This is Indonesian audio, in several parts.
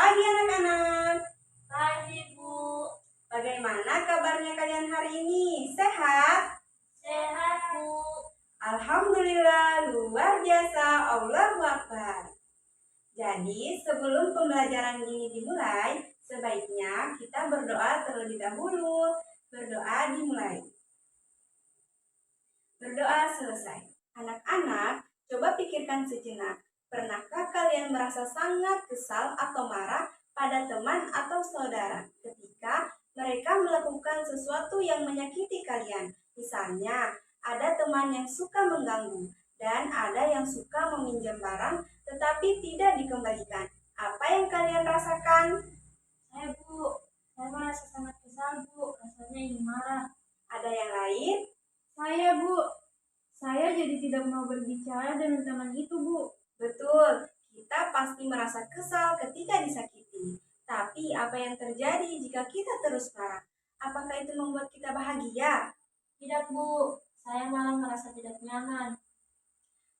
pagi anak-anak. Pagi, Bu. Bagaimana kabarnya kalian hari ini? Sehat? Sehat, Bu. Alhamdulillah, luar biasa. Allahu Akbar. Jadi sebelum pembelajaran ini dimulai, sebaiknya kita berdoa terlebih dahulu. Berdoa dimulai. Berdoa selesai. Anak-anak, coba pikirkan sejenak. Pernahkah kalian merasa sangat kesal atau marah pada teman atau saudara ketika mereka melakukan sesuatu yang menyakiti kalian? Misalnya, ada teman yang suka mengganggu dan ada yang suka meminjam barang tetapi tidak dikembalikan. Apa yang kalian rasakan? Saya, Bu. Saya merasa sangat kesal, Bu. Rasanya ingin marah. Ada yang lain? Saya, Bu. Saya jadi tidak mau berbicara dengan teman itu, Bu. Betul, kita pasti merasa kesal ketika disakiti. Tapi apa yang terjadi jika kita terus marah? Apakah itu membuat kita bahagia? Tidak, Bu. Saya malah merasa tidak nyaman.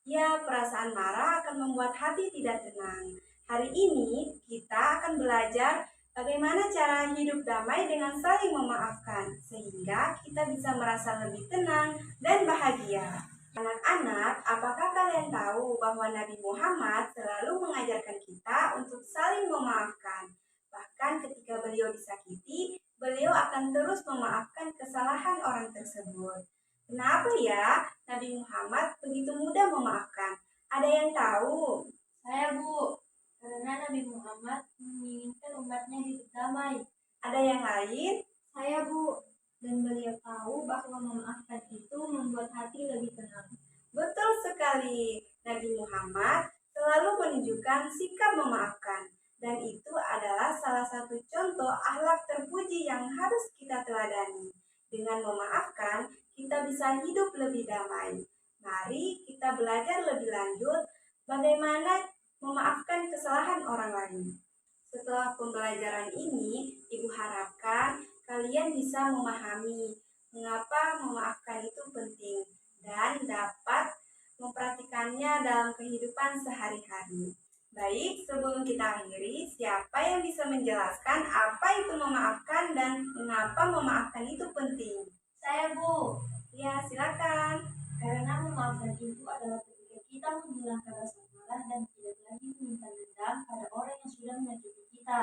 Ya, perasaan marah akan membuat hati tidak tenang. Hari ini kita akan belajar bagaimana cara hidup damai dengan saling memaafkan, sehingga kita bisa merasa lebih tenang dan bahagia. Anak-anak, apakah kalian tahu bahwa Nabi Muhammad selalu mengajarkan kita untuk saling memaafkan? Bahkan ketika beliau disakiti, beliau akan terus memaafkan kesalahan orang tersebut. Kenapa ya Nabi Muhammad begitu mudah memaafkan? Ada yang tahu? Saya, Bu. Karena Nabi Muhammad menginginkan umatnya hidup damai. Ada yang lain? Saya, Bu. Dan beliau tahu bahwa memaafkan itu membuat hati lebih tenang. Betul sekali. Nabi Muhammad selalu menunjukkan sikap memaafkan. Dan itu adalah salah satu contoh akhlak terpuji yang harus kita teladani. Dengan memaafkan, kita bisa hidup lebih damai. Mari kita belajar lebih lanjut bagaimana memaafkan kesalahan orang lain. Setelah pembelajaran ini, Ibu harapkan kalian bisa memahami mengapa memaafkan itu penting dan dapat mempraktikannya dalam kehidupan sehari-hari. Baik, sebelum kita akhiri, siapa yang bisa menjelaskan apa itu memaafkan dan mengapa memaafkan itu penting? Saya, Bu. Ya, silakan. Karena memaafkan itu adalah ketika kita menghilangkan rasa marah dan tidak lagi menyimpan dendam pada orang yang sudah menyakiti kita.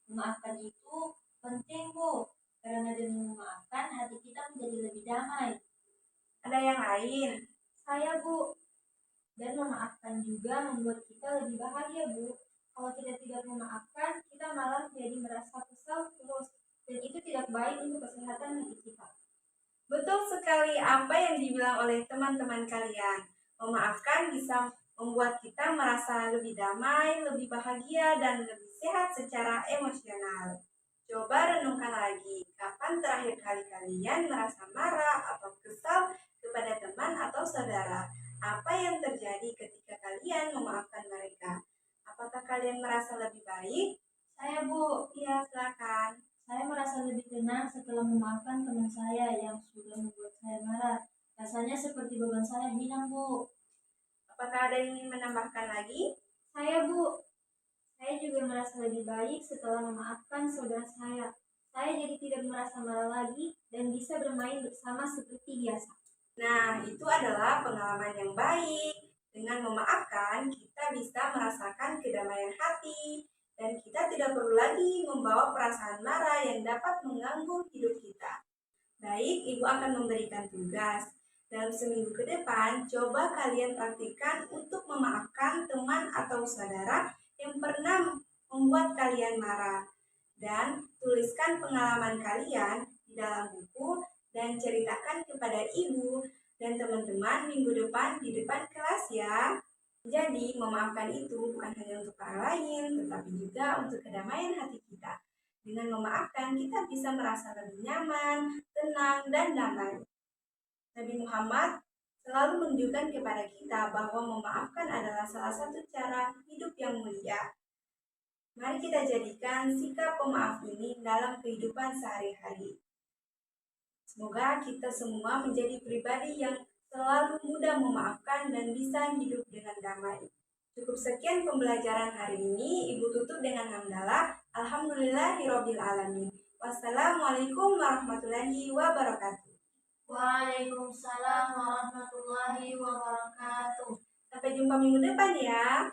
Memaafkan itu penting, Bu. Karena dengan memaafkan, hati kita menjadi lebih damai. Ada yang lain? Saya, Bu. Dan memaafkan juga membuat kita lebih bahagia, Bu. Kalau kita tidak memaafkan, kita malah jadi merasa kesal terus. Dan itu tidak baik untuk kesehatan hati kita. Betul sekali apa yang dibilang oleh teman-teman kalian. Memaafkan bisa membuat kita merasa lebih damai, lebih bahagia, dan lebih sehat secara emosional. Coba renungkan lagi, kapan terakhir kali kalian merasa marah atau kesal kepada teman atau saudara? Apa yang terjadi ketika kalian memaafkan mereka? Apakah kalian merasa lebih baik? Saya, Bu. Iya, silakan. Saya merasa lebih tenang setelah memaafkan teman saya yang sudah membuat saya marah. Rasanya seperti beban saya hilang, Bu. Apakah ada yang ingin menambahkan lagi? Saya, Bu. Saya juga merasa lebih baik setelah memaafkan saudara saya. Saya jadi tidak merasa marah lagi dan bisa bermain bersama seperti biasa. Nah, itu adalah pengalaman yang baik. Dengan memaafkan, kita bisa merasakan kedamaian hati, dan kita tidak perlu lagi membawa perasaan marah yang dapat mengganggu hidup kita. Baik, Ibu akan memberikan tugas. Dalam seminggu ke depan, coba kalian praktikkan untuk memaafkan teman atau saudara yang pernah membuat kalian marah. Dan tuliskan pengalaman kalian di dalam buku dan ceritakan kepada ibu dan teman-teman minggu depan di depan kelas ya. Jadi, memaafkan itu bukan hanya untuk orang lain, tetapi juga untuk kedamaian hati kita. Dengan memaafkan, kita bisa merasa lebih nyaman, tenang, dan damai. Nabi Muhammad selalu menunjukkan kepada kita bahwa memaafkan adalah salah satu cara hidup yang mulia. Mari kita jadikan sikap pemaaf ini dalam kehidupan sehari-hari. Semoga kita semua menjadi pribadi yang selalu mudah memaafkan dan bisa hidup dengan damai. Cukup Cukup sekian pembelajaran hari ini. Ibu tutup dengan hamdalah. Alhamdulillahirabbil alamin. Wassalamualaikum warahmatullahi wabarakatuh. Waalaikumsalam warahmatullahi wabarakatuh. Sampai jumpa minggu depan ya.